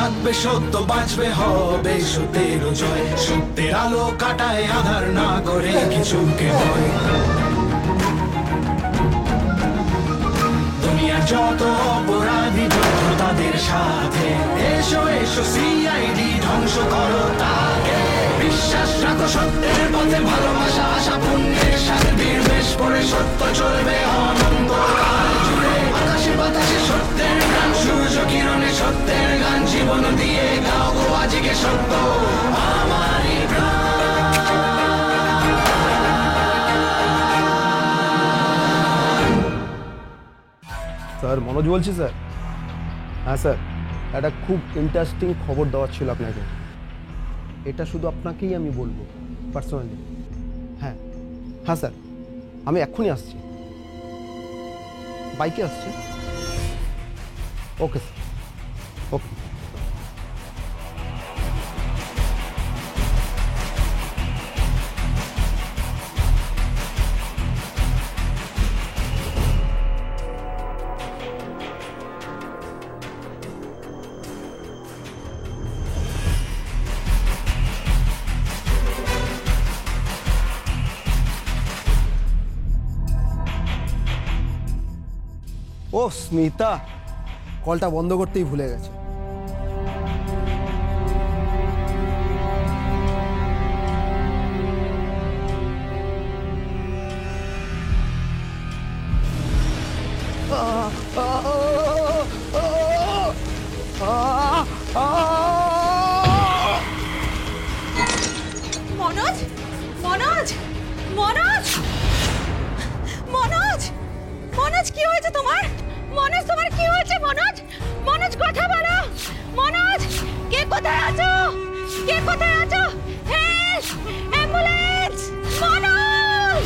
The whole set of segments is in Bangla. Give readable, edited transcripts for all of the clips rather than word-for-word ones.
থাকবে সত্য, বাঁচবে হবে সত্যের জয়। সত্যের আলো কাটায় আধার, না করে কিছুকে ভয়। দুনিয়ার যত অপরাধী যত তাদের সাথে, এসো এসো সিআইডি ধ্বংস করো তাকে। বিশ্বাস রাখো সত্যের পথে, ভালোবাসা আশা পুণ্যের সাথে, বীর বেশ পড়ে সত্য চলবে অনন্তকাল জুড়ে। আকাশে বাতাসে সত্যের গান, সূর্য কিরণে সত্যের গান, জীবন দিয়ে গাও গো আজকে সত্য আমারই প্রাণ। স্যার, মনোজ বলছি স্যার। হ্যাঁ স্যার, একটা খুব ইন্টারেস্টিং খবর দেওয়ার ছিল আপনাকে। এটা শুধু আপনাকেই আমি বলবো পার্সোনালি। হ্যাঁ হ্যাঁ স্যার, আমি এক্ষুনি আসছি, বাইকে আসছি। ওকে স্যার, ওকে। ও স্মিতা, কলটা বন্ধ করতেই ভুলে গেছে। মনোজ, মনোজ, মনোজ, মনোজ, মনোজ, কি হয়েছে তোমার? মনোজ, তোমার কি হয়েছে? মনোজ, মনোজ, কথা বলো। মনোজ, কে কোথায় আছো? কে কোথায় আছো? Help, ambulance, Manoj.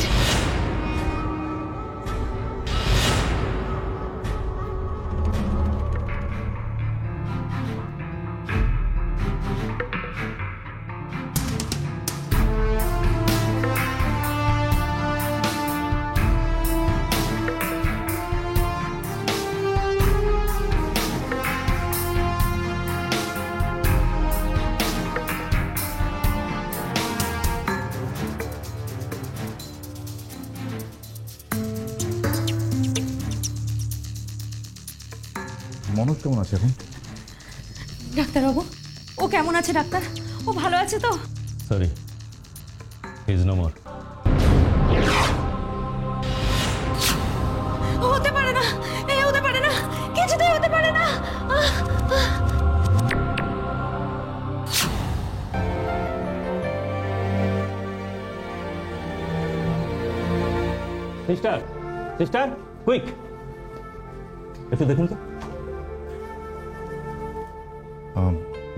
মনোজ কেমন আছে এখন? ডাক্তারবাবু, ও কেমন আছে ডাক্তার? ও ভালো আছে তো? Sorry, he is no more. হতে পারে না, এই হতে পারে না, কিছুতেই হতে পারে না। সিস্টার, সিস্টার, কুইক, একটু দেখুন তো।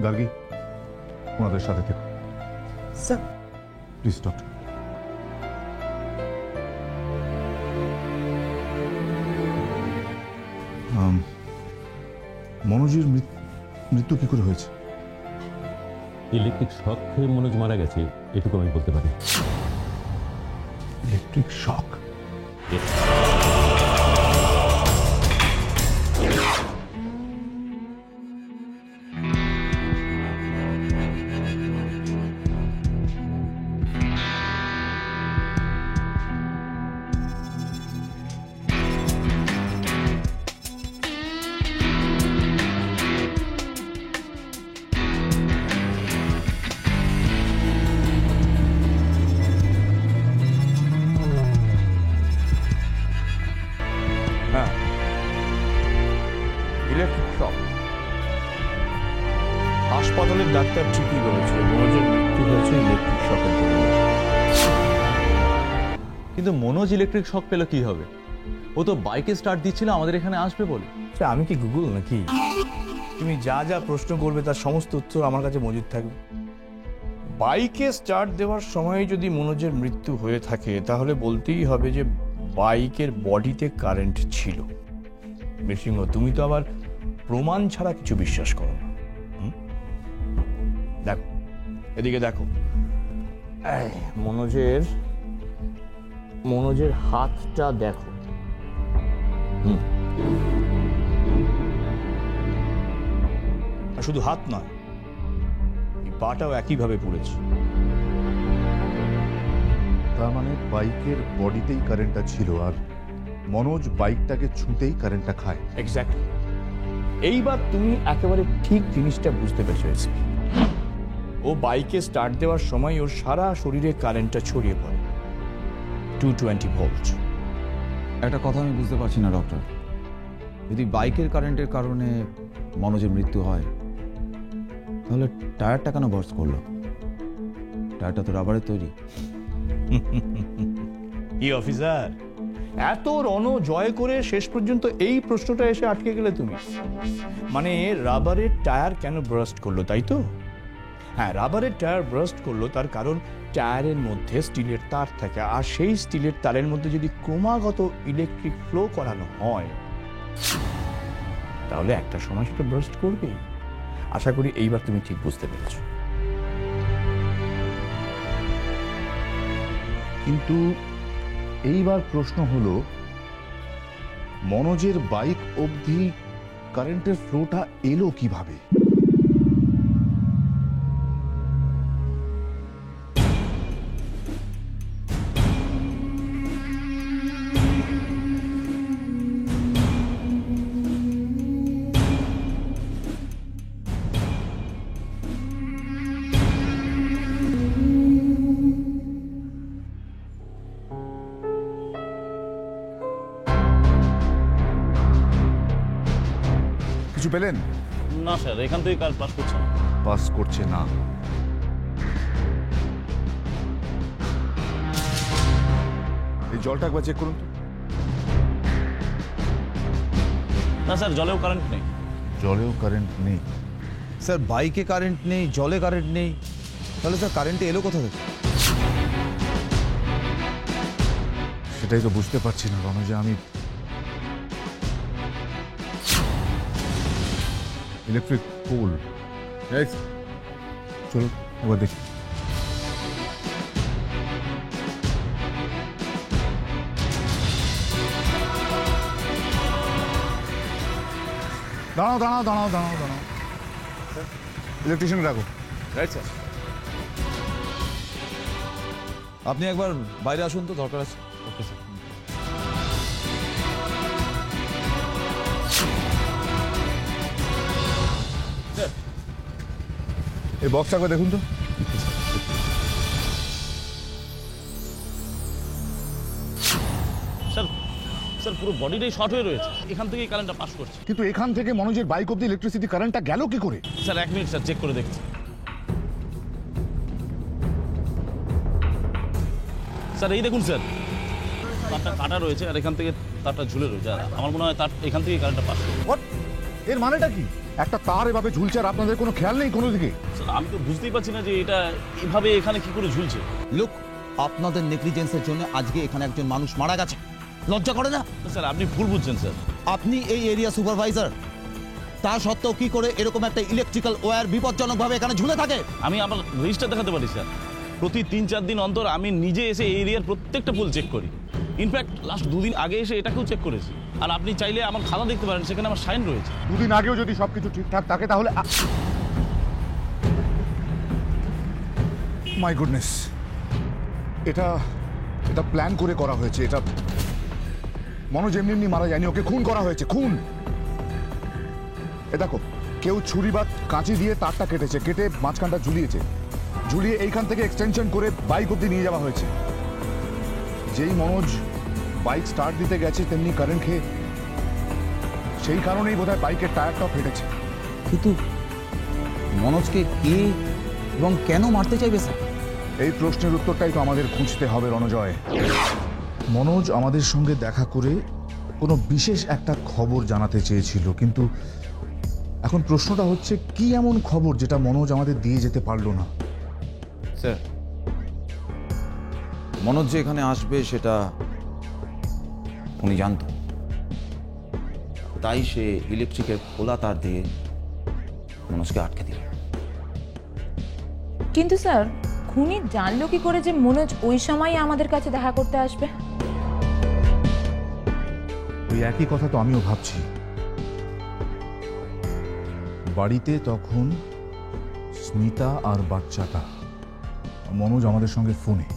গার্গী, ওনাদের সাথে থেকে স্যার। Please doctor. মনোজের মৃত্যু কি করে হয়েছে? ইলেকট্রিক শক খেয়ে মনোজ মারা গেছে, এটুকু আমি বলতে পারি। Electric shock? হ্যাঁ, ইলেকট্রিক শক। হাসপাতালের ডাক্তার ঠিকই বলেছে, মনোজের মৃত্যু হয়েছে ইলেকট্রিক শকের জন্য। কিন্তু মনোজ ইলেকট্রিক শক পেল কি হবে? ও তো বাইকে স্টার্ট দিচ্ছিল আমাদের এখানে আসবে বলে। আমি কি গুগল নাকি? তুমি যা যা প্রশ্ন করবে তার সমস্ত উত্তর আমার কাছে মজুদ থাকবে। বাইকে স্টার্ট দেওয়ার সময় যদি মনোজের মৃত্যু হয়ে থাকে তাহলে বলতেই হবে যে বাইকের বডিতে কারেন্ট ছিল। নৃসিংহ, তুমি তো আবার প্রমাণ ছাড়া কিছু বিশ্বাস করো না। দেখো, এদিকে দেখো, মনোজের হাতটা দেখো। শুধু হাত নয়, এই পাটাও একইভাবে পড়েছে। তার মানে বাইকের বডিতেই কারেন্টটা ছিল আর মনোজ বাইকটাকে ছুঁতেই কারেন্টটা খায়। এক্স্যাক্টলি। এইবার তুমি একেবারে ঠিক জিনিসটা বুঝতে পেরেছো। ও বাইকে স্টার্ট দেওয়ার সময় ওর সারা শরীরে কারেন্টটা ছড়িয়ে পড়ে 220 ভোল্ট। একটা কথা আমি বুঝতে পারছি না ডক্টর, যদি বাইকের কারেন্টের কারণে মনোজের মৃত্যু হয় তাহলে টায়ারটা কেন বার্স্ট করলো? টায়ারটা তো রাবারের তৈরি। কি অফিসার, এত রণ জয় করে শেষ পর্যন্ত এই প্রশ্নটা এসে আটকে গেলে তুমি? মানে রাবারের টায়ার কেন বার্স্ট করলো, তাই তো? হ্যাঁ, রাবারের টায়ার বার্স্ট করলো তার কারণ টায়ারের মধ্যে স্টিলের তার থাকে, আর সেই স্টিলের তারের মধ্যে যদি ক্রমাগত ইলেকট্রিক ফ্লো করানো হয় তাহলে একটা সময় সেটা বার্স্ট করবে। আশা করি এইবার তুমি ঠিক বুঝতে পেরেছো। কিন্তু এইবার প্রশ্ন হলো, মনোজের বাইক অবধি কারেন্টের ফ্লোটা এলো কিভাবে? কিছু পেলেন? না স্যার, এখান থেকে কাজ পাস করছে না। পাস করছে না? এই জলটা একবার চেক করুন তো। না স্যার, জলেও কারেন্ট নেই। জলেও কারেন্ট নেই? স্যার বাইকে কারেন্ট নেই, জলে কারেন্ট নেই, তাহলে স্যার কারেন্ট এলো কোথা থেকে? সেটাই তো বুঝতে পারছি না রণজা। আমি ইলেকট্রিক পোল, চলো একবার দেখি। দাঁড়াও দাঁড়াও দাঁড়াও দাঁড়াও দাঁড়াও, ইলেকট্রিশিয়ান রাখো। Right sir. আপনি একবার বাইরে আসুন তো, দরকার আছে। Okay sir. এই বক্সটা একবার দেখুন তো। স্যার, স্যার পুরো বডিটাই শর্ট হয়ে রয়েছে, এখান থেকেই কারেন্টটা পাস করছে। কিন্তু এখান থেকে মনোজের বাইক অব্দি ইলেকট্রিসিটি কারেন্টটা গেল কি করে? স্যার 1 মিনিট স্যার, চেক করে দেখছি। স্যার এই দেখুন স্যার, তারটা কাটা রয়েছে আর এখান থেকে তারটা ঝুলে রয়েছে, আর আমার মনে হয় তার এখান থেকে কারেন্টটা পাস করছে। What? এর মানেটা কি? একটা তার এভাবে ঝুলছে আর আপনাদের কোনো খেয়াল নেই কোনো দিকে? স্যার আমি তো বুঝতেই পারছি না যে এটা এভাবে এখানে কি করে ঝুলছে। লোক, আপনাদের নেগলিজেন্সের জন্য আজকে এখানে একজন মানুষ মারা গেছে, লজ্জা করে না? স্যার আপনি ভুল বুঝছেন স্যার। আপনি এই এরিয়া সুপারভাইজার, তা সত্ত্বেও কি করে এরকম একটা ইলেকট্রিক্যাল ওয়্যার বিপজ্জনকভাবে এখানে ঝুলে থাকে? আমি আমার রেজিস্টার দেখাতে পারি স্যার। প্রতি 3-4 দিন অন্তর আমি নিজে এসে এই এরিয়ার প্রত্যেকটা পোল চেক করি। ইনফ্যাক্ট লাস্ট 2 দিন আগে এসে এটাকেও চেক করেছি। আর আপনি চাইলে আমার খাতা দেখতে পারেন, সেখানে আমার সাইন রয়েছে। দুদিন আগেও যদি সবকিছু ঠিকঠাক থাকে তাহলে মাই গুডনেস, এটা এটা প্ল্যান করে করা হয়েছে। এটা মনোজ এমনি এমনি মারা যায়নি, ওকে খুন করা হয়েছে, খুন। এ দেখো, কেউ ছুরি বা কাঁচি দিয়ে তারটা কেটেছে, কেটে মাঝখানটা ঝুলিয়েছে, ঝুলিয়ে এইখান থেকে এক্সটেনশন করে বাইক অব্দি নিয়ে যাওয়া হয়েছে। যেই মনোজ বাইক স্টার্ট দিতে গেছে তেমনি কারেন্ট খেয়ে, সেই কারণেই বোধহয় বাইকের টায়ারটাও ফেটেছে। কিন্তু মনোজকে কে এবং কেন মারতে চাইবে স্যার? এই প্রশ্নের উত্তরটাই তো আমাদের খুঁজতে হবে রণজয়। মনোজ আমাদের সঙ্গে দেখা করে কোনো বিশেষ একটা খবর জানাতে চেয়েছিল, কিন্তু এখন প্রশ্নটা হচ্ছে কি এমন খবর যেটা মনোজ আমাদের দিয়ে যেতে পারলো না? স্যার, মনোজ যে এখানে আসবে সেটা উনি জানত, তাই সে ইলেকট্রিকের খোলা তার দিয়ে মনোজকে আটকে দিল। কিন্তু স্যার, খুনি জানলো কি করে যে মনোজ ওই সময় আমাদের কাছে দেখা করতে আসবে? ওই একই কথা তো আমিও ভাবছি। বাড়িতে তখন স্মিতা আর বাচ্চাটা, মনোজ আমাদের সঙ্গে ফোনে।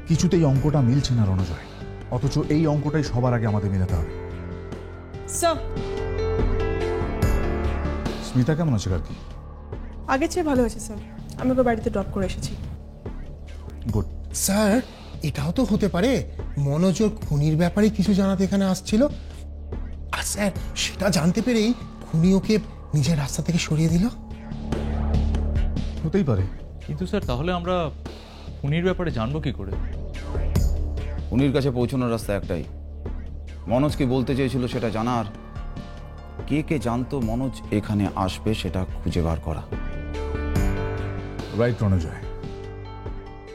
কিছুতেই অঙ্কটা মিলছে না রণজয়, অথচ এই অঙ্কটাই সবার আগে আমাদের মেলাতে হবে। স্যার, স্মিতা কেমন আছে কাকি? আগের চেয়ে ভালো হয়েছে স্যার, আমি ওকে বাড়িতে ড্রপ করে এসেছি। গুড। স্যার, এটাও তো হতে পারে মনোজ ওর খুনির ব্যাপারে কিছু জানাতে এখানে আসছিল, আর স্যার সেটা জানতে পেরেই খুনি ওকে নিজের রাস্তা থেকে সরিয়ে দিল। হতেই পারে। কিন্তু স্যার তাহলে আমরা খুনির ব্যাপারে জানবো কি করে? উনির কাছে পৌঁছানোর রাস্তা একটাই, মনোজ কি বলতে চেয়েছিল সেটা জানার, কে কে জানতো মনোজ এখানে আসবে সেটা খুঁজে বার করা। রাইট রণজয়,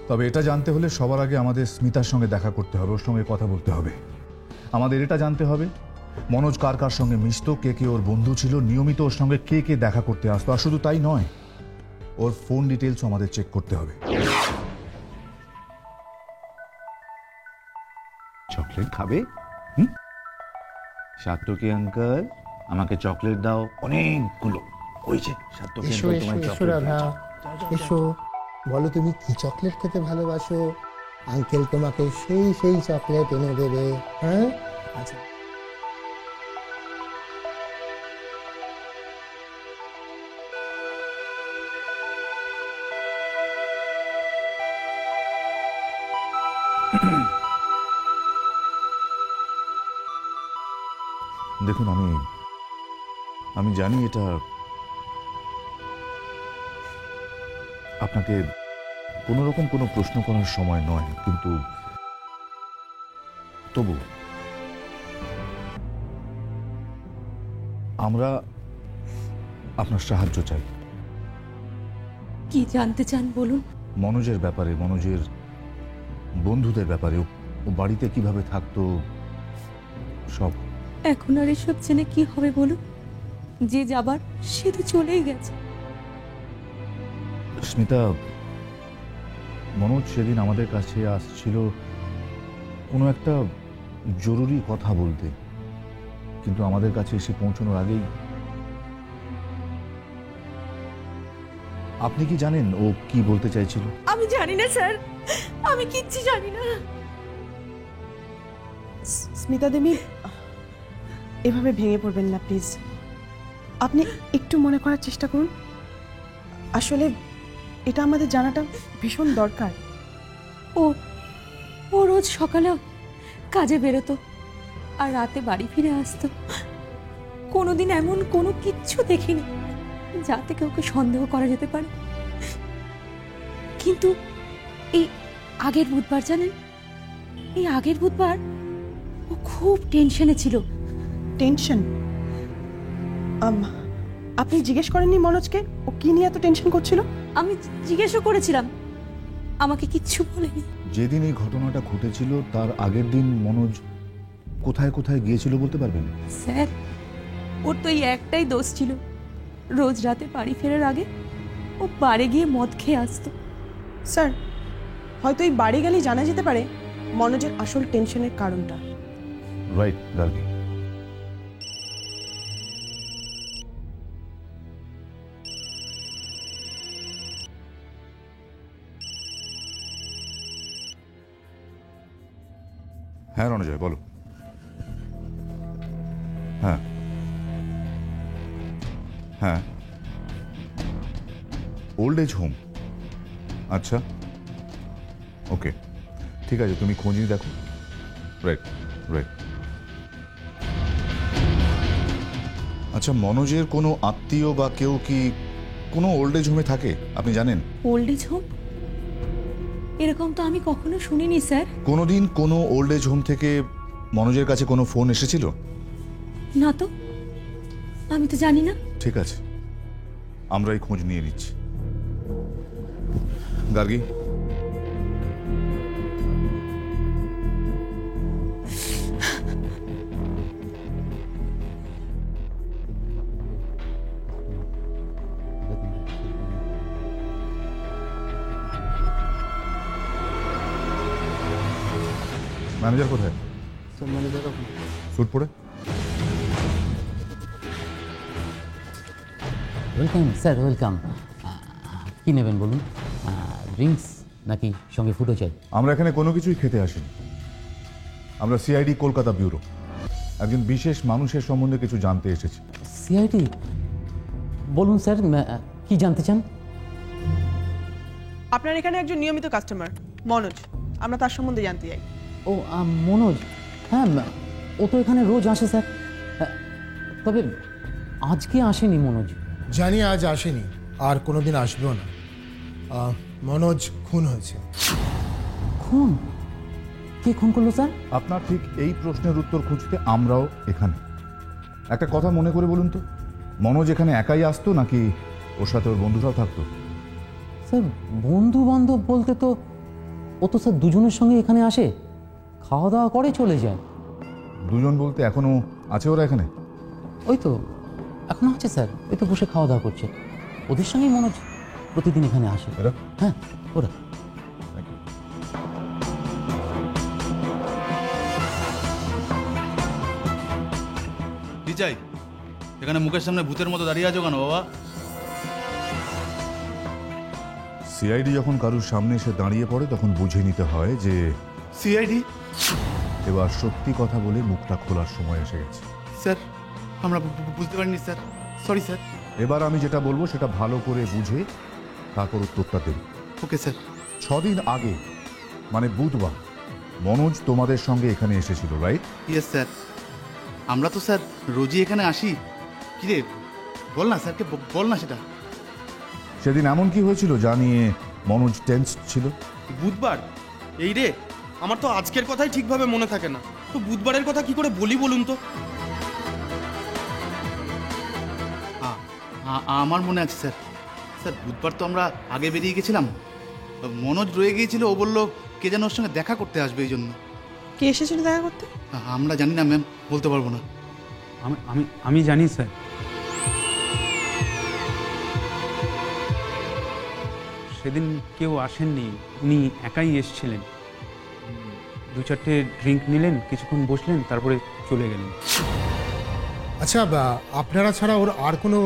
তবে এটা জানতে হলে সবার আগে আমাদের স্মিতার সঙ্গে দেখা করতে হবে, ওর সঙ্গে কথা বলতে হবে। আমাদের এটা জানতে হবে মনোজ কার কার সঙ্গে মিশতো, কে কে ওর বন্ধু ছিল, নিয়মিত ওর সঙ্গে কে কে দেখা করতে আসতো, আর শুধু তাই নয়, ওর ফোন ডিটেলসও আমাদের চেক করতে হবে। চকলেট খাবে? সাতটুকি আঙ্কেল, আমাকে চকলেট দাও অনেকগুলো। ওই যে সাতটুকি এসো আঙ্কেল এসো তোমায় এসো চকলেট রাধা, দিচ্ছে। এসো, বলো তুমি কি চকলেট খেতে ভালোবাসো, আঙ্কেল তোমাকে সেই সেই চকলেট এনে দেবে। হ্যাঁ, আচ্ছা। দেখুন, আমি জানি এটা আপনাকে কোনো রকম কোনো প্রশ্ন করার সময় নয়, কিন্তু তবু আমরা আপনার সাহায্য চাই। কি জানতে চান বলুন? মনোজের ব্যাপারে, মনোজের বন্ধুদের ব্যাপারে, ও বাড়িতে কিভাবে থাকতো সব। এখন আর এসব জেনে কি হবে বলুন? যে যাবার সে তো চলেই গেছে। স্মিতা, মনোজ সেদিন আমাদের কাছে আসছিল কোনো একটা জরুরি কথা বলতে, কিন্তু আমাদের কাছে এসে পৌঁছানোর আগেই আপনি কি জানেন ও কি বলতে চাইছিল? আমি জানি না স্যার, আমি কিচ্ছু জানি না। স্মিতা দেবী, এভাবে ভেঙে পড়বেন না প্লিজ, আপনি একটু মনে করার চেষ্টা করুন। আসলে এটা আমাদের জানাটা ভীষণ দরকার। ও ও রোজ সকালে কাজে বেরোতো আর রাতে বাড়ি ফিরে আসতো। কোনোদিন এমন কোনো কিচ্ছু দেখিনি যাতে ওকে সন্দেহ করা যেতে পারে। কিন্তু এই আগের বুধবার, জানেন, এই আগের বুধবার ও খুব টেনশনে ছিল। টেনশন? আপনি জিজ্ঞেস করেননি মনোজকে ও কি নিয়ে এত টেনশন করছিল? আমি জিজ্ঞেসও করেছিলাম, আমাকে কিচ্ছু বলেনি। যেদিন এই ঘটনাটা ঘটেছিল তার আগের দিন মনোজ কোথায় কোথায় গিয়েছিল বলতে পারবেন? স্যার, ওর তো এই একটাই দোষ ছিল, রোজ রাতে বাড়ি ফেরার আগে ও বাড়ি গিয়ে মদ খেয়ে আসতো। স্যার, হয়তো এই বাড়ি গেলেই জানা যেতে পারে মনোজের আসল টেনশনের কারণটা। রাইট গার্গী। হ্যাঁ রণজয়, বলো। হ্যাঁ হ্যাঁ, ওল্ড এজ হোম। আচ্ছা, ওকে, ঠিক আছে, তুমি খোঁজ নিয়ে দেখো। Right right. আচ্ছা, মনোজের কোনো আত্মীয় বা কেউ কি কোনো ওল্ড এজ হোমে থাকে আপনি জানেন? Old age home? এরকম তো আমি কখনো শুনিনি স্যার। কোনোদিন কোনো ওল্ড এজ হোম থেকে মনোজের কাছে কোনো ফোন এসেছিল? না তো, আমি তো জানি না। ঠিক আছে, আমরা এই খোঁজ নিয়ে নিচ্ছি। গার্গী, ম্যানেজার কোথায়? স্যুট পরে। Welcome sir, welcome. কী নেবেন বলুন? ড্রিঙ্কস নাকি সঙ্গে ফুটো চাই? আমরা এখানে কোনো কিছুই খেতে আসিনি। আমরা সিআইডি কলকাতা ব্যুরো একজন বিশেষ মানুষের সম্বন্ধে কিছু জানতে এসেছি। সিআইডি? বলুন স্যার, কি জানতে চান? আপনার এখানে একজন নিয়মিত কাস্টমার মনোজ, আমরা তার সম্বন্ধে জানতে চাই। ও মনোজ, হ্যাঁ ও তো এখানে রোজ আসে স্যার। তবে আজকে আসেনি মনোজ। জানি আজ আসেনি, আর কোনোদিন আসবেও না। মনোজ খুন হয়েছে। খুন? কে খুন করলো স্যার? আপনার ঠিক এই প্রশ্নের উত্তর খুঁজতে আমরাও এখানে। একটা কথা মনে করে বলুন তো, মনোজ এখানে একাই আসতো নাকি ওর সাথে ওর বন্ধুরাও থাকতো? স্যার বন্ধু বান্ধব বলতে তো ও তো স্যার দুজনের সঙ্গে এখানে আসে, খাওয়া দাওয়া করে চলে যায়। দুজন বলতে এখনো আছে ওরা এখানে? ওই তো এখনো আছে স্যার, ওই তো বসে খাওয়া দাওয়া করছে। ওদের সঙ্গেই মনোজ প্রতিদিন এখানে আসে। হ্যাঁ ওরা। কি চাই? এখানে মুখের সামনে ভূতের মতো দাঁড়িয়ে আছো কেন বাবা? সিআইডি যখন কারুর সামনে এসে দাঁড়িয়ে পড়ে তখন বুঝে নিতে হয় যে সিআইডি। এবার সত্যি কথা বলে মুখটা খোলার সময় এসে গেছে। স্যার আমরা বুঝতে পারিনি স্যার, সরি স্যার। এবার আমি যেটা বলবো সেটা ভালো করে বুঝে তারপর উত্তরটা দেব। Okay sir. 6 দিন আগে মানে বুধবার মনোজ তোমাদের সঙ্গে এখানে এসেছিল, রাইট? Yes sir. আমরা তো স্যার রোজই এখানে আসি। কিরে বল না স্যারকে, বল না সেটা। সেদিন এমন কি হয়েছিল যা নিয়ে মনোজ টেন্স ছিল? বুধবার? এই রে, আমার তো আজকের কথাই ঠিকভাবে মনে থাকে না, তো বুধবারের কথা কি করে বলি বলুন তো? আমার মনে আছে স্যার। স্যার বুধবার তো আমরা আগে বেরিয়ে গেছিলাম, মনোজ রয়ে গিয়েছিল। ও বললো কে যেন ওর সঙ্গে দেখা করতে আসবে, এই জন্য। কে এসেছিল দেখা করতে? আমরা জানি না ম্যাম, বলতে পারবো না। আমি জানি স্যার। সেদিন কেউ আসেননি, উনি একাই এসেছিলেন। 2-4টে ড্রিঙ্ক নিলেন, কিছুক্ষণ বসলেন, তারপরে চলে গেলেন। আচ্ছা, আপনারা ছাড়া ওর আর কোনো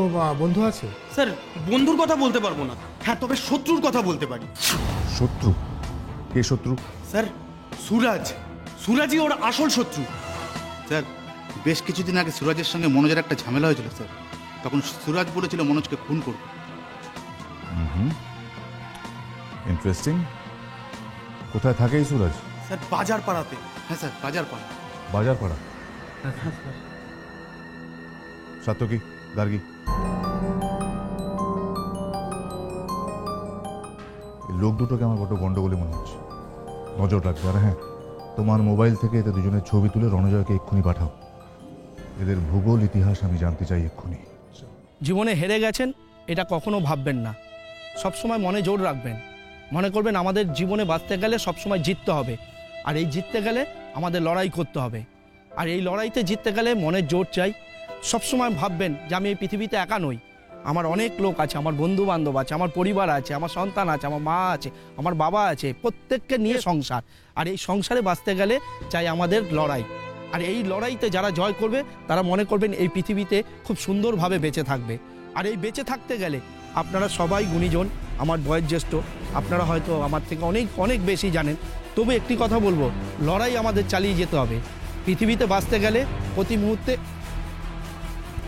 বন্ধু আছে? স্যার বন্ধুর কথা বলতে পারবো না, হ্যাঁ তবে শত্রুর কথা বলতে পারি। শত্রু? কে শত্রু? স্যার সুরাজ, সুরাজই ওর আসল শত্রু। স্যার বেশ কিছুদিন আগে সুরাজের সঙ্গে মনোজের একটা ঝামেলা হয়েছিল স্যার। তখন সুরাজ বলেছিল মনোজকে খুন করবে। ইন্টারেস্টিং। কোথায় থাকে এই সুরাজ? স্যার বাজার পাড়াতে। হ্যাঁ স্যার, বাজার পাড়া। বাজার পাড়া? সাত্যকী, গার্গী, লোক দুটোকে আমার বড় গন্ডগোলে মনে হচ্ছে, নজর রাখবে। আর হ্যাঁ, তোমার মোবাইল থেকে এদের দুজনের ছবি তুলে রণজয়কে এক্ষুনি পাঠাও। এদের ভূগোল ইতিহাস আমি জানতে চাই এক্ষুনি। জীবনে হেরে গেছেন এটা কখনো ভাববেন না, সবসময় মনে জোর রাখবেন। মনে করবেন আমাদের জীবনে বাঁচতে গেলে সবসময় জিততে হবে, আর এই জিততে গেলে আমাদের লড়াই করতে হবে। আর এই লড়াইতে জিততে গেলে মনের জোর চাই। সবসময় ভাববেন যে আমি এই পৃথিবীতে একা নই, আমার অনেক লোক আছে, আমার বন্ধু বান্ধব আছে, আমার পরিবার আছে, আমার সন্তান আছে, আমার মা আছে, আমার বাবা আছে, প্রত্যেককে নিয়ে সংসার। আর এই সংসারে বাঁচতে গেলে চাই আমাদের লড়াই। আর এই লড়াইতে যারা জয় করবে তারা মনে করবেন এই পৃথিবীতে খুব সুন্দরভাবে বেঁচে থাকবে। আর এই বেঁচে থাকতে গেলে আপনারা সবাই গুণীজন, আমার বয়োজ্যেষ্ঠ, আপনারা হয়তো আমার থেকে অনেক অনেক বেশি জানেন। তবে একটি কথা বলবো, লড়াই আমাদের চালিয়ে যেতে হবে। পৃথিবীতে বাঁচতে গেলে প্রতি মুহূর্তে।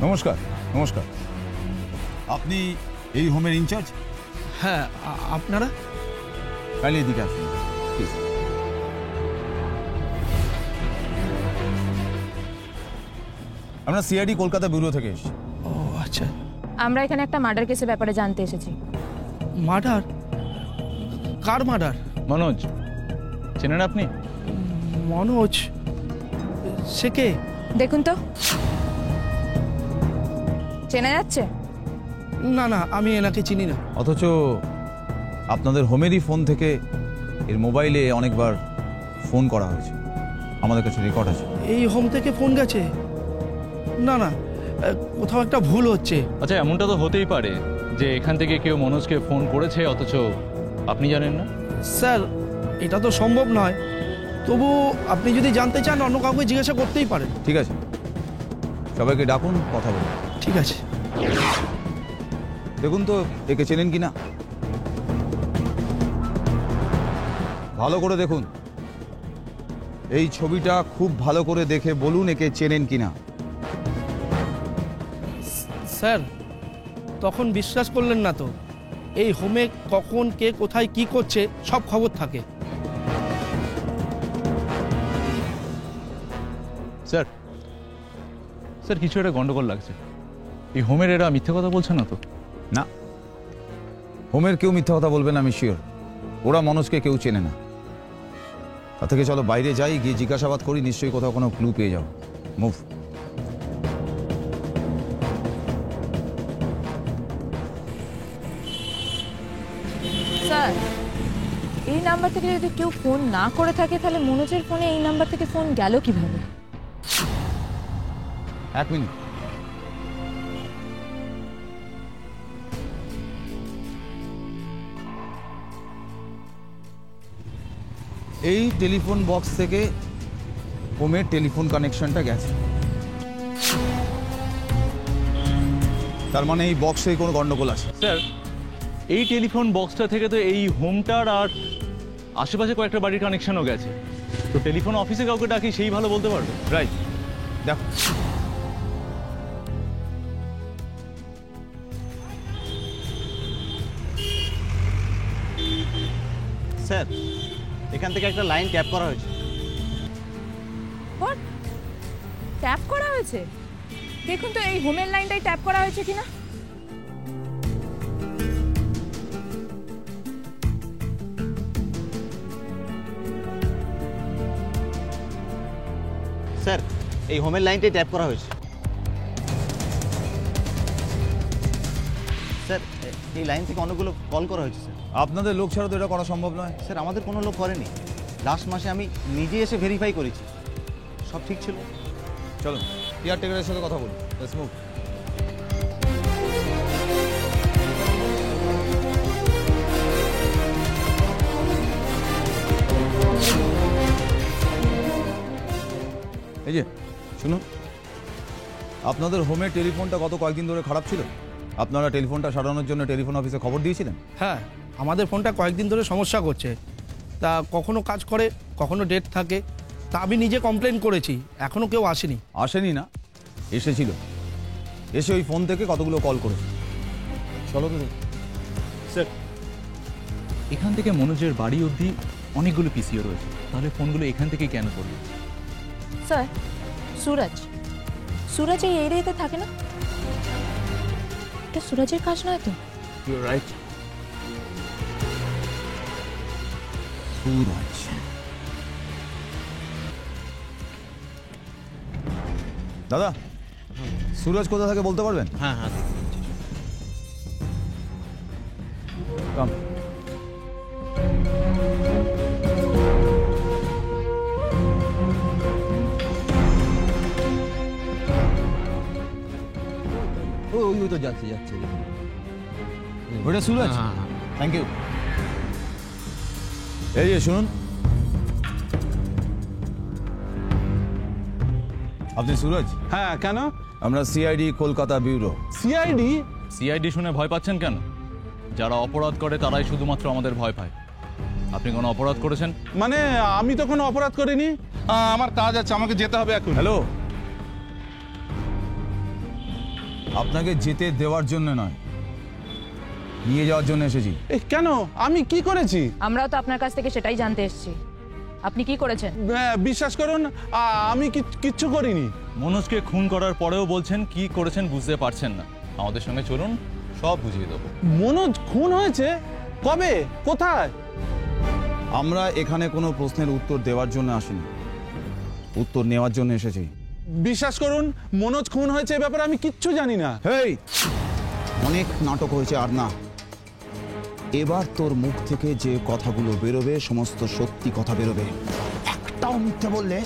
নমস্কার। নমস্কার। আপনি এই হোমের ইনচার্জ? হ্যাঁ, আপনারা? কাইন্ডলি এদিকে আসুন প্লিজ। আমরা সিআইডি কলকাতা ব্যুরো থেকে এসেছি। ও আচ্ছা। আমরা এখানে একটা মার্ডার কেসের ব্যাপারে জানতে এসেছি। মার্ডার? কার মার্ডার? মনোজ, চেনেন আপনি? মনোজ? সে কে? দেখুন তো, চেনা যাচ্ছে? না না, আমি এনাকে চিনি না। অথচ আপনাদের হোমেরই ফোন থেকে এর মোবাইলে অনেকবার ফোন করা হয়েছে, আমাদের কাছে রেকর্ড আছে। এই হোম থেকে ফোন গেছে? না না, কোথাও একটা ভুল হচ্ছে। আচ্ছা, এমনটা তো হতেই পারে যে এখান থেকে কেউ মনোজকে ফোন করেছে অথচ আপনি জানেন না। স্যার এটা তো সম্ভব নয়, তবু আপনি যদি জানতে চান অন্য কাউকে জিজ্ঞাসা করতেই পারেন। ঠিক আছে, সবাইকে ডাকুন, কথা বলুন। ঠিক আছে। দেখুন তো একে চেনেন কিনা, ভালো করে দেখুন। এই ছবিটা খুব ভালো করে দেখে বলুন একে চেনেন কিনা। স্যার তখন বিশ্বাস করলেন না তো, এই হোমে কখন কে কোথায় কি করছে সব খবর থাকে। স্যার স্যার কিছু একটা গন্ডগোল লাগছে। এই হোমের এরা মিথ্যে কথা বলছে না তো? না, হোমের কেউ মিথ্যা কথা বলবে না, আমি শিওর। ওরা মনোজকে কেউ চেনে না। তা থেকে চলো বাইরে যাই, গিয়ে জিজ্ঞাসাবাদ করি, নিশ্চয়ই কোথাও কোনো ক্লু পেয়ে যাও। মুভ। স্যার এই নাম্বার থেকে যদি কেউ ফোন না করে থাকে তাহলে মনোজের ফোনে এই নাম্বার থেকে ফোন গেল কিভাবে? এক মিনিট। এই টেলিফোন বক্স থেকে হোমের টেলিফোন কানেকশনটা গেছে, তার মানে এই বক্সে কোনো গন্ডগোল আছে। স্যার এই টেলিফোন বক্সটা থেকে তো এই হোমটার আর আশেপাশে কয়েকটা বাড়ির কানেকশনও গেছে। তো টেলিফোন অফিসে কাউকে ডাকি, সেই ভালো বলতে পারবে। রাইট, দেখো। স্যার এখান থেকে একটা লাইন ট্যাপ করা হয়েছে। হোয়াট? ট্যাপ করা হয়েছে? দেখুন তো এই হোমের লাইনটাই ট্যাপ করা হয়েছে কিনা। স্যার এই হোমের লাইনটাই ট্যাপ করা হয়েছে। স্যার এই লাইন থেকে অনেকগুলো কল করা হয়েছে স্যার। আপনাদের লোক ছাড়া তো এটা করা সম্ভব নয়। স্যার আমাদের কোনো লোক করেনি, লাস্ট মাসে আমি নিজে এসে ভেরিফাই করেছি, সব ঠিক ছিল। চলো কেয়ারটেকারের সাথে কথা বলুন। Let's move. এই যে শুনুন, আপনাদের হোমের টেলিফোনটা গত কয়েকদিন ধরে খারাপ ছিল। আপনারা টেলিফোনটা সারানোর জন্য টেলিফোন অফিসে খবর দিয়েছিলেন? হ্যাঁ, আমাদের ফোনটা কয়েকদিন ধরে সমস্যা করছে, তা কখনো কাজ করে কখনো ডেট থাকে, তা আমি নিজে কমপ্লেন করেছি, এখনো কেউ আসেনি। আসেনি না, এসেছিল। এসে ওই ফোন থেকে কতগুলো কল করেছে। চলো তো দেখি। স্যার এখান থেকে মনোজের বাড়ি অবধি অনেকগুলো পিসিও রয়েছে, তাহলে ফোনগুলো এখান থেকে কেন করবে? স্যার সুরজ, সুরজ এই এরিয়াতে থাকে না? এটা সুরজের কাজ নয় তো? You right. সুরজ। দাদা, সুরজ কোথা থেকে বলতে পারবেন? হ্যাঁ হ্যাঁ। কাম। ওই তো যাচ্ছে যাচ্ছে। ওটা সুরজ? Thank you. এই যে শুনুন, আপনি সুরজ? হ্যাঁ, কেন? আমরা CID Kolkata bureau. CID? CID শুনে ভয় পাচ্ছেন কেন? যারা অপরাধ করে তারাই শুধুমাত্র আমাদের ভয় পায়। আপনি কোনো অপরাধ করেছেন? মানে আমি তো কোনো অপরাধ করিনি, আমার কাজ আছে, আমাকে যেতে হবে এখন। হ্যালো, আপনাকে যেতে দেওয়ার জন্য নয়, নিয়ে যাওয়ার জন্য এসেছি। কেন? আমি কি করেছি? আমরাও তো আপনার কাছ থেকে সেটাই জানতে এসেছি। আপনি কি করেছেন? বিশ্বাস করুন আমি কিচ্ছু করিনি। মনোজকে খুন করার পরেও বলছেন কি করেছেন বুঝতে পারছেন না। আমাদের সঙ্গে চলুন, সব বুঝিয়ে দেবো। মনোজ খুন হয়েছে? কবে? কোথায়? আমরা এখানে কোনো প্রশ্নের উত্তর দেওয়ার জন্য আসিনি, উত্তর নেওয়ার জন্য এসেছি। বিশ্বাস করুন মনোজ খুন হয়েছে এ ব্যাপারে আমি কিচ্ছু জানি না। হেই, অনেক নাটক হয়েছে আর না। এবার তোর মুখ থেকে যে কথাগুলো বেরোবে সমস্ত সত্যি কথা বেরোবে। একটাও মিথ্যে বললে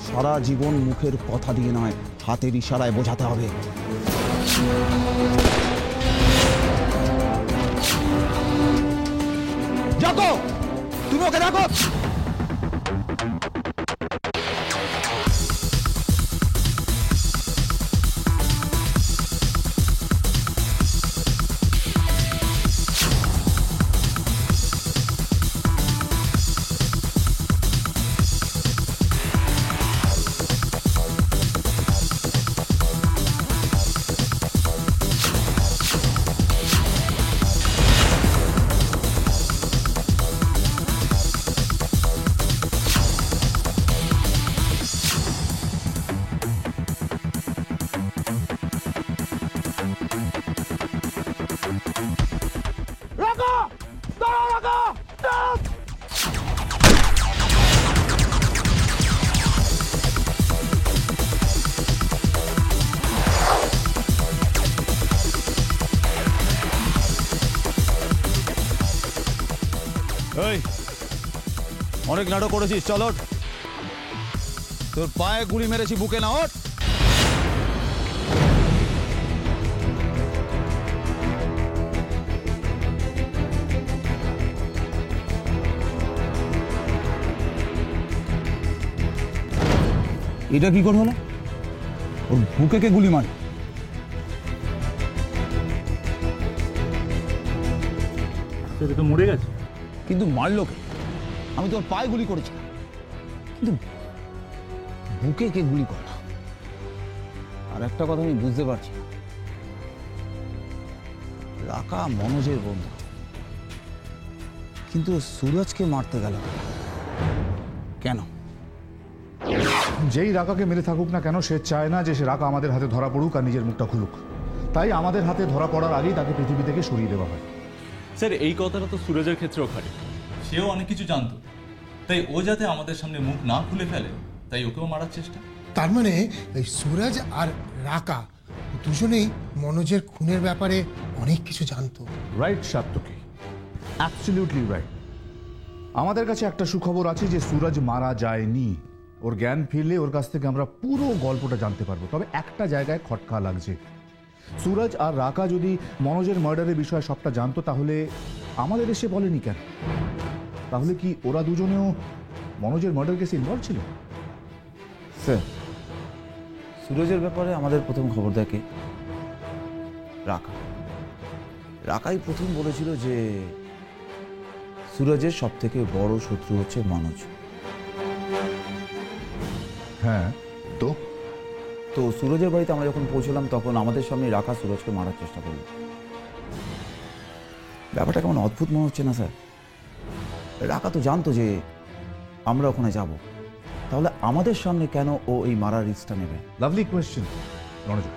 সারা জীবন মুখের কথা দিয়ে নয়, হাতের ইশারায় বোঝাতে হবে। যাকো, তুমি ওকে দেখো। অনেক নাটক করেছিস, চল ওঠ। তোর পায়ে গুলি মেরেছি, বুকে না, ওঠ। এটা কি করে হলো? ওর বুকে কে গুলি মারে? তো মরে গেছে। কিন্তু মারলো কে? আমি তোর পায়ে গুলি করেছি, কিন্তু বুকে কে গুলি করল? আর একটা কথা আমি বুঝতে পারছি না, রাকা মনোজের বন্ধু, কিন্তু সুরজকে মারতে গেল কেন? যেই রাকাকে মেরে থাকুক না কেন, সে চায় না যে সে রাকা আমাদের হাতে ধরা পড়ুক আর নিজের মুখটা খুলুক। তাই আমাদের হাতে ধরা পড়ার আগেই তাকে পৃথিবী থেকে সরিয়ে দেওয়া হয়। স্যার, এই কথাটা তো সুরজের ক্ষেত্রেও খাটে। সেও অনেক কিছু জানতো, তাই ও যাতে আমাদের সামনে মুখ না খুলে ফেলে, তাই ওকেও মারার চেষ্টা। তার মানে এই সুরজ আর রাকা দুজনেই মনোজের খুনের ব্যাপারে অনেক কিছু জানতো। Right Satyaki, absolutely right. আমাদের কাছে একটা সুখবর আছে যে সুরজ মারা যায়নি। ওর জ্ঞান ফিরলে ওর কাছ থেকে আমরা পুরো গল্পটা জানতে পারবো। তবে একটা জায়গায় খটকা লাগছে, সুরজ আর রাকা যদি মনোজের মার্ডারের বিষয়ে সবটা জানতো তাহলে আমাদের এসে বলেনি কেন? তাহলে কি ওরা দুজনেও মনোজের মার্ডার কেসে ইনভলভ ছিল? স্যার, সুরজের ব্যাপারে আমাদের প্রথম খবর দেখে রাকা। রাকাই প্রথম বলেছিল যে সুরজের সব থেকে বড় শত্রু হচ্ছে মনোজ। হ্যাঁ, তো তো সুরজের বাড়িতে আমরা যখন পৌঁছলাম তখন আমাদের সামনে রাকা সুরজকে মারার চেষ্টা করল। ব্যাপারটা কেমন অদ্ভুত মনে হচ্ছে না স্যার? রাকা তো জানতো যে আমরা ওখানে যাব, তাহলে আমাদের সামনে কেন ও এই মারার রিস্কটা নেবে? Lovely question Ranaj.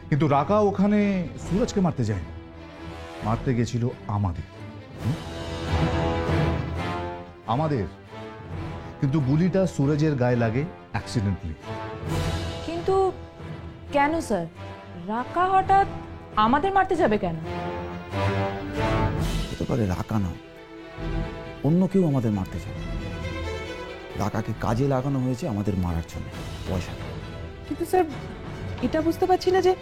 কিন্তু রাকা ওখানে সুরজকে মারতে যায়নি, মারতে গেছিল আমাদের। আমাদের কিন্তু গুলিটা সুরজের গায়ে লাগে অ্যাক্সিডেন্টলি। কিন্তু কেন স্যার, রাকা হঠাৎ আমাদের মারতে যাবে কেন? হতে পারে রাকা না, অন্য কেউ আমাদের মারতে যাবে। রাকাকে কাজে লাগানো হয়েছে আমাদের মারার জন্য, পয়সা। কিন্তু স্যার, এটা বুঝতে পারছি না যে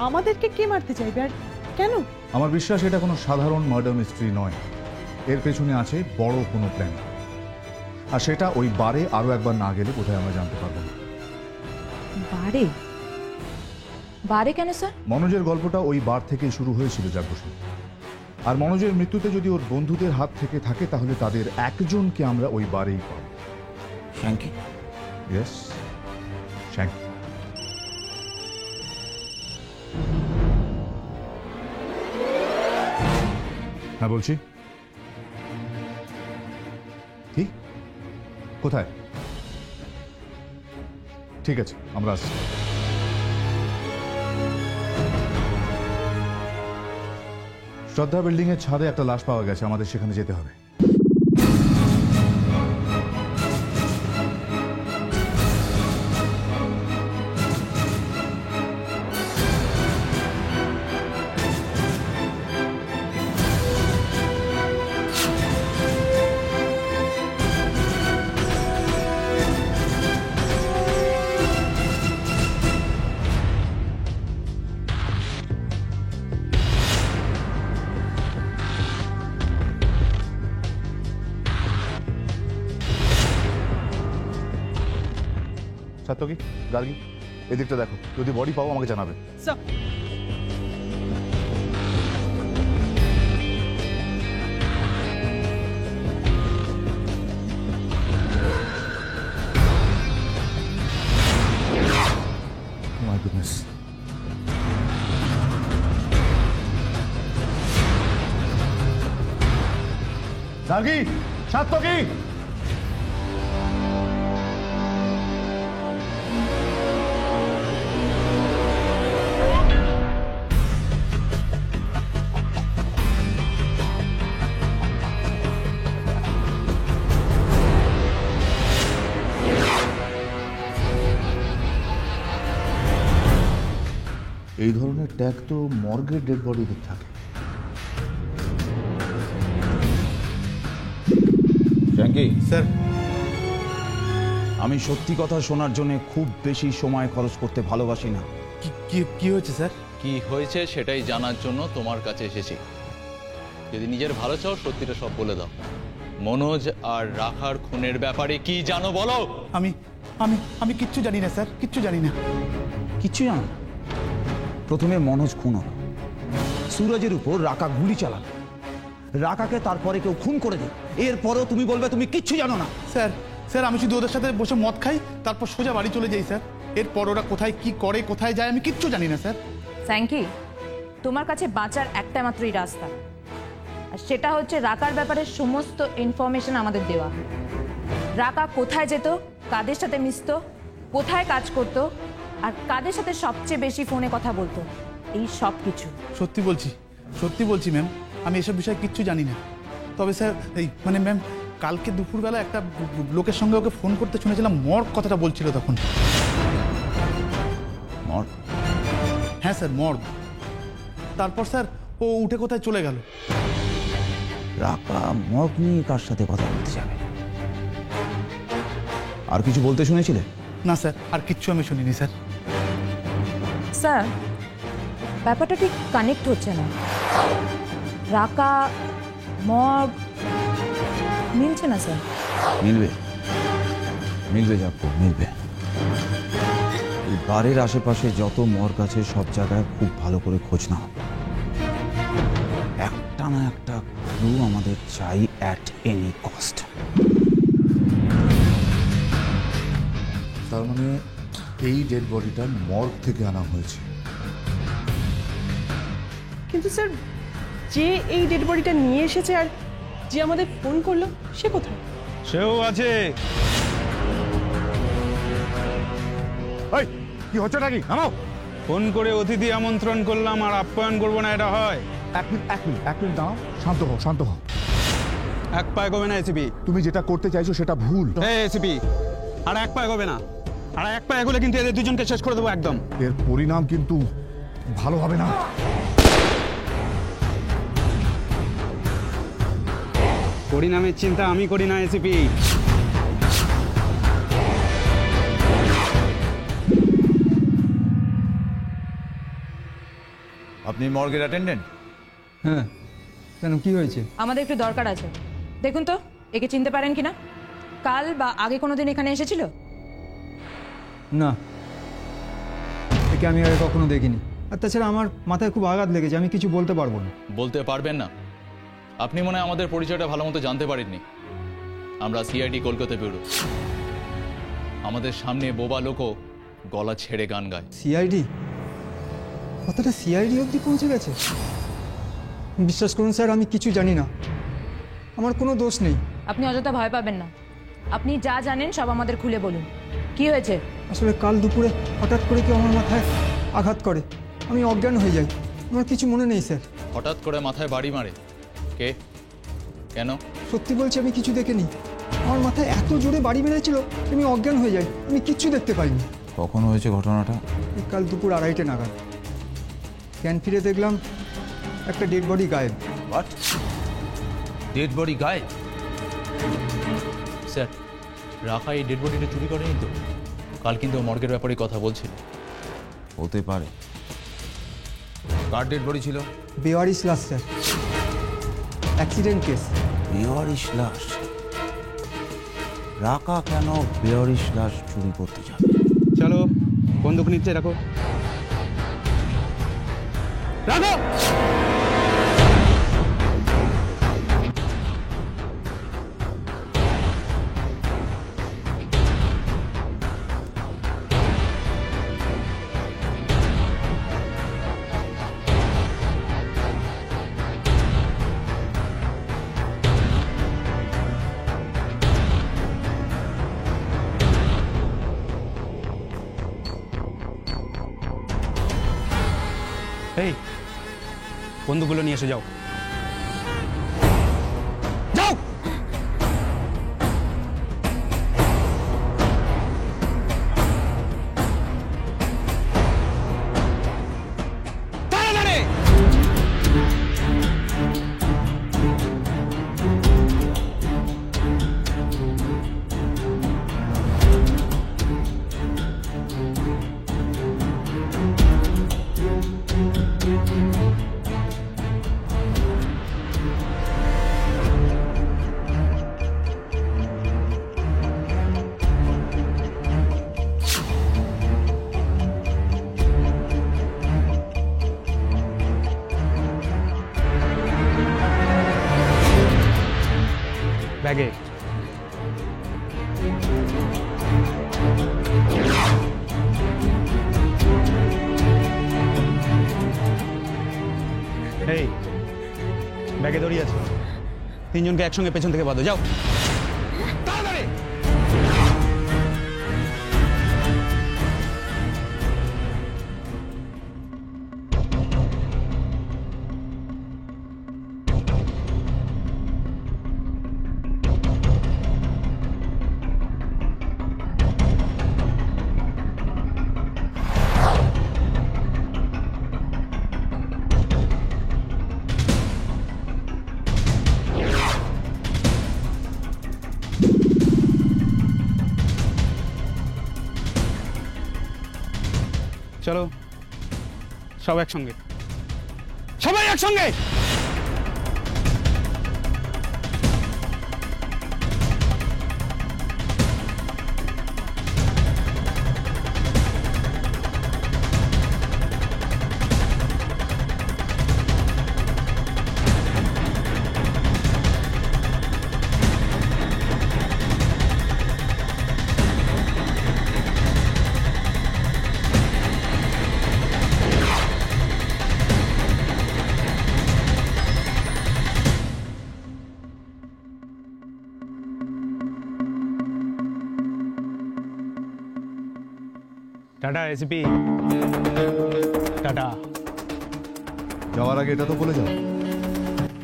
আমাদেরকে কে মারতে চাইবে আর কেন? আমার বিশ্বাস এটা কোনো সাধারণ মার্ডার মিস্ট্রি নয়, এর পেছনে আছে বড় কোনো প্ল্যান। আর সেটা ওই বারে আরো একবার না গেলে কোথায় আমরা জানতে পারবো না। বারে? বারে কেন স্যার? মনোজের গল্পটা ওই বার থেকেই শুরু হয়েছিল জাগ্রসেন। আর মনোজের মৃত্যুতে যদি ওর বন্ধুদের হাত থেকে থাকে তাহলে তাদের একজনকে আমরা ওই বারেই পাবো। শ্যাঙ্কি? ইয়েস, শ্যাঙ্কি। হ্যাঁ বলছি। কি? কোথায়? ঠিক আছে, আমরা আসছি। শ্রদ্ধা বিল্ডিং এর ছাদে একটা লাশ পাওয়া গেছে, আমাদের সেখানে যেতে হবে। সাত্তকী, গার্গী, এদিকটা দেখো, যদি বডি পাও আমাকে জানাবে। My goodness. গার্গী, সাত্তকী! এই ধরনের ট্যাগ তো মর্গের ডেড বডিদের থাকে। ফ্র্যাঙ্কি স্যার, আমি সত্যি কথা শোনার জন্য খুব বেশি সময় খরচ করতে ভালোবাসি না। কি হয়েছে স্যার? কি হয়েছে সেটাই জানার জন্য তোমার কাছে এসেছি। যদি নিজের ভালো চাও সত্যিটা সব বলে দাও। মনোজ আর রাখার খুনের ব্যাপারে কি জানো বলো। আমি আমি আমি কিচ্ছু জানি না স্যার, কিচ্ছু জানি না। কিচ্ছু জানো না? প্রথমে মনোজ খুন হলো, সুরজের উপর রাকা গুলি চালালো, রাকাকে তারপরে কেউ খুন করে দেয়, এরপরেও তুমি বলবে তুমি কিচ্ছু জানো না। স্যার আমি শুধু ওদের সাথে বসে মদ খাই, তারপর সোজা বাড়ি চলে যাই স্যার। এরপর ওরা কোথায় কি করে, কোথায় যায়, আমি কিচ্ছু জানি না স্যার। স্যাঙ্কি, তোমার কাছে বাঁচার একটা মাত্রই রাস্তা, আর সেটা হচ্ছে রাকার ব্যাপারে সমস্ত ইনফরমেশন আমাদের দেওয়া। রাকা কোথায় যেত, কাদের সাথে মিশতো, কোথায় কাজ করত, আর কাদের সাথে সবচেয়ে বেশি ফোনে কথা বলতো, এই সব কিছু। সত্যি বলছি ম্যাম, আমি এসব বিষয়ে কিচ্ছু জানি না। তবে স্যার এই মানে ম্যাম, কালকে দুপুরবেলা একটা লোকের সঙ্গে ওকে ফোন করতে শুনেছিলাম, মর্গ কথাটা বলছিল তখন। মর্গ? হ্যাঁ স্যার, মর্গ। তারপর স্যার ও উঠে কোথায় চলে গেল। রাকা মর্গ নিয়ে কার সাথে কথা বলতে যাবে? আর কিছু বলতে শুনেছিলে? না স্যার, আর কিচ্ছু আমি শুনিনি স্যার। স্যার, ব্যাপারটা ঠিক কানেক্ট হচ্ছে না। রাকা, মর্গ মিলছে না স্যার। মিলবে যাবো, মিলবে। এই বাড়ির আশেপাশে যত মর্গ আছে সব জায়গায় খুব ভালো করে খোঁজ নাও। একটা না একটা ক্লু আমাদের চাই অ্যাট এনি কস্ট। তার মানে এই ডেড বডিটা মর্গ থেকে আনা হয়েছে। কিন্তু স্যার, যে এই ডেড বডিটা নিয়ে এসেছে আর যে আমাদের ফোন করলো, সে কোথায়? সেও আছে। কি হচ্ছে নাকি? নামাও। ফোন করে অতিথি আমন্ত্রণ করলাম আর আপ্যায়ন করবো না, এটা হয়? এক মিনিট দাঁড়াও, শান্ত হও। এক পায়ে গবে না এসিপি। তুমি যেটা করতে চাইছো সেটা ভুল। এসিপি, আর এক পায়ে গবে না, আর এক পায়ে গেলে কিন্তু এদের দুজনকে শেষ করে দেবো একদম। এর পরিণাম কিন্তু ভালো হবে না। পরিণামের চিন্তা আমি করি না এসিপি। আপনি মর্গের অ্যাটেন্ডেন্ট? হ্যাঁ, কেন কি হয়েছে? আমাদের একটু দরকার আছে, দেখুন তো একে চিনতে পারেন কিনা। কাল বা আগে কোনোদিন এখানে এসেছিল? না, একে আমি আগে কখনো দেখিনি। আর তাছাড়া আমার মাথায় খুব আঘাত লেগেছে, আমি কিছু বলতে পারবো না। বলতে পারবেন না? আপনি মনে হয় আমাদের পরিচয়টা ভালো মতো জানতে পারেননি। আমরা সিআইডি কলকাতা ব্যুরো। আমাদের সামনে বোবা লোকও গলা ছেড়ে গান গায়। সিআইডি? কথাটা সিআইডি অবধি পৌঁছে গেছে? বিশ্বাস করুন স্যার, আমি কিছু জানি না, আমার কোনো দোষ নেই। আপনি অযথা ভয় পাবেন না, আপনি যা জানেন সব আমাদের খুলে বলুন। কি হয়েছে? আসলে কাল দুপুরে হঠাৎ করে কেউ আমার মাথায় আঘাত করে, আমি অজ্ঞান হয়ে যাই। আমার কিছু মনে নেই স্যার। হঠাৎ করে মাথায় বাড়ি মারে কে? কেন? সত্যি বলছি, আমি কিছু দেখিনি। আমার মাথায় এত জোরে বাড়ি মেরেছিল, আমি অজ্ঞান হয়ে যাই, আমি কিচ্ছু দেখতে পাইনি। কখন হয়েছে ঘটনাটা? কাল দুপুর 2:30 নাগাদ। জ্ঞান ফিরে দেখলাম একটা ডেড বডি গায়েব। হোয়াট? ডেড বডি গায়েব? স্যার, রাখা এই ডেড বডিটা চুরি করেনি তো? কাল কিন্তু মর্গের ব্যাপারে কথা বলছিল। হতে পারে। কার ডেড বডি ছিল? বেওয়ারিশ লাশ স্যার, অ্যাক্সিডেন্ট কেস। বেওয়ারিশ লাশ? রাকা কেন বেওয়ারিশ লাশ চুরি করতে যাবে? চলো, বন্দুক নিচ্ছে, রাখো রাখো। এই বন্ধুগুলো নিয়ে এসে যাও। যাও। তাড়াতাড়ি। ব্যাগে। এই ব্যাগে দড়ি আছে, তিনজনকে একসঙ্গে পেছন থেকে বাঁধো, যাও। চলো সব একসঙ্গে, সবাই একসঙ্গে। Tata SP, tata. যাওয়ার আগে এটা তো বলে যাও,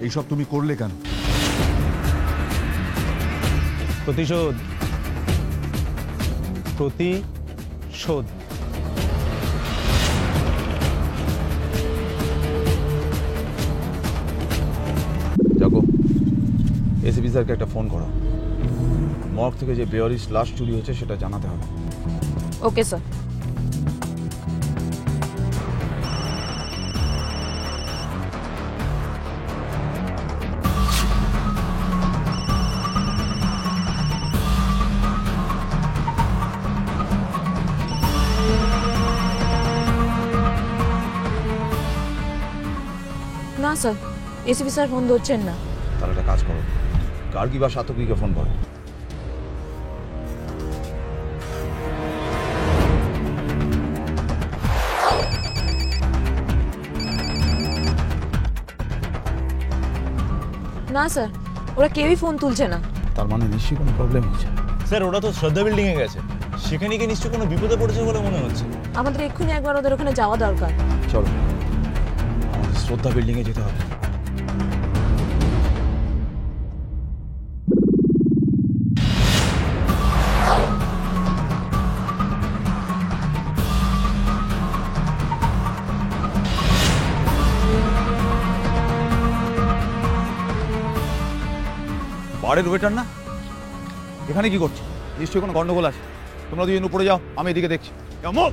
এইসব তুমি করলে কেন? প্রতিশোধ, প্রতিশোধ। যাকো, এসিপি স্যারকে একটা ফোন করো, মর্গ থেকে যে বেয়ারিশ লাশ চুরি হয়েছে সেটা জানাতে হবে। Okay sir. না স্যার, এসিপি স্যার ফোন ধরছেন না। তাহলে একটা কাজ করো, গার্গী বা সাতকীকে ফোন করো। না স্যার, ওরা কেউই ফোন তুলছে না। তার মানে নিশ্চয়ই কোনো প্রবলেম হচ্ছে। স্যার ওরা তো শ্রদ্ধা বিল্ডিংয়ে গেছে, সেখানে গিয়ে নিশ্চয়ই কোনো বিপদে পড়েছে বলে মনে হচ্ছে। আমাদের এক্ষুনি একবার ওদের ওখানে যাওয়া দরকার। চলো, আমাদের শ্রদ্ধা বিল্ডিংয়ে যেতে হবে। বারের ওয়েটার না, এখানে কি করছে? নিশ্চয়ই কোনো গন্ডগোল আছে। তোমরা দুজন উপরে যাও, আমি এদিকে দেখছি। কেমন?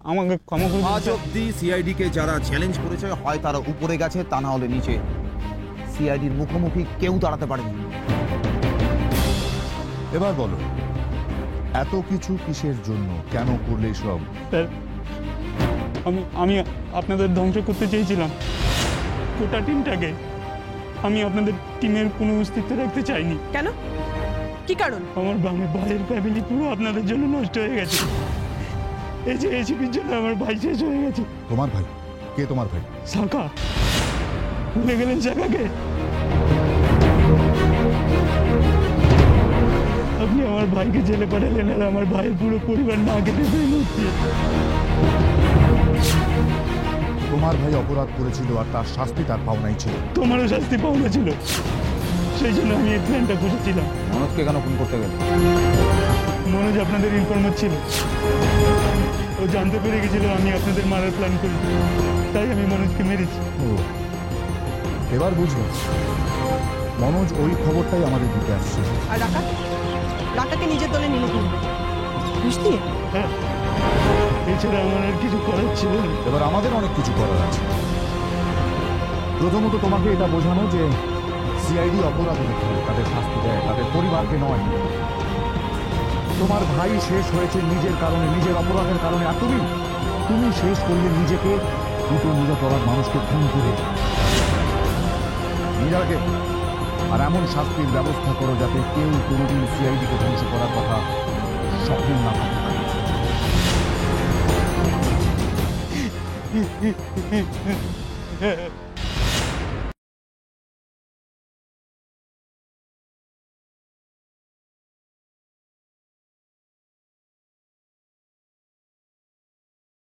আমাকে ক্ষমা করে আজ অব্দি সিআইডি কে যারা চ্যালেঞ্জ করেছে হয় তারা উপরে গেছে, তা না হলে নিচে। সিআইডির মুখোমুখি কেউ দাঁড়াতে পারেনি। এবার বলো, এত কিছু কিসের জন্য, কেন করলে সব? স্যার, আমি আপনাদের ধ্বংস করতে চেয়েছিলাম গোটা টিমটাকে। আমি আপনাদের টিমের কোনো অস্তিত্ব রাখতে চাইনি। কেন? কি কারণ? আমার ভাইয়ের ফ্যামিলি পুরো আপনাদের জন্য নষ্ট হয়ে গেছে। এই যে এসিপির জন্য আমার ভাই শেষ হয়ে গেছে। তোমার ভাই? কে তোমার ভাই? শাখা। ভুলে গেলেন শাখাকে? আপনি আমার ভাইকে জেলে পাঠালেন আর আমার ভাইয়ের পুরো পরিবার না কেটে ফেল হচ্ছে। তোমার ভাই অপরাধ করেছিল আর তার শাস্তি তার পাওনাই ছিল। তোমারও শাস্তি পাওনা ছিল, সেই জন্য আমি এই প্ল্যানটা করেছিলাম। মনোজকে কেন ফোন করতে গেল? মনোজ আপনাদের ইনফরমার ছিল, ও জানতে পেরে গেছিল আমি আপনাদের মারার প্ল্যান করি, তাই আমি মনোজকে মেরেছি। এবার বুঝলো, মনোজ ওই খবরটাই আমাদের দিতে আসছে। আর রাকাকে নিজের দলে নিল কি বুঝলি? হ্যাঁ, এছাড়া আমার আর কিছু করার ছিল না। এবার আমাদের অনেক কিছু করার আছে। প্রথমত তোমাকে এটা বোঝানো যে সিআইডি অপরাধ হয়েছে, তাদের শাস্তি দেয়, তাদের পরিবারকে নয়। তোমার ভাই শেষ হয়েছে নিজের কারণে, নিজের অপরাধের কারণে। আর তুমি শেষ করলে নিজেকে, দুটো নিরপরাধ মানুষকে খুন করে। নিজেকে আর এমন শাস্তির ব্যবস্থা করো যাতে কেউ কোনোদিন সিআইডিকে ধ্বংস করার কথা স্বপ্ন না ভাবতে পারে।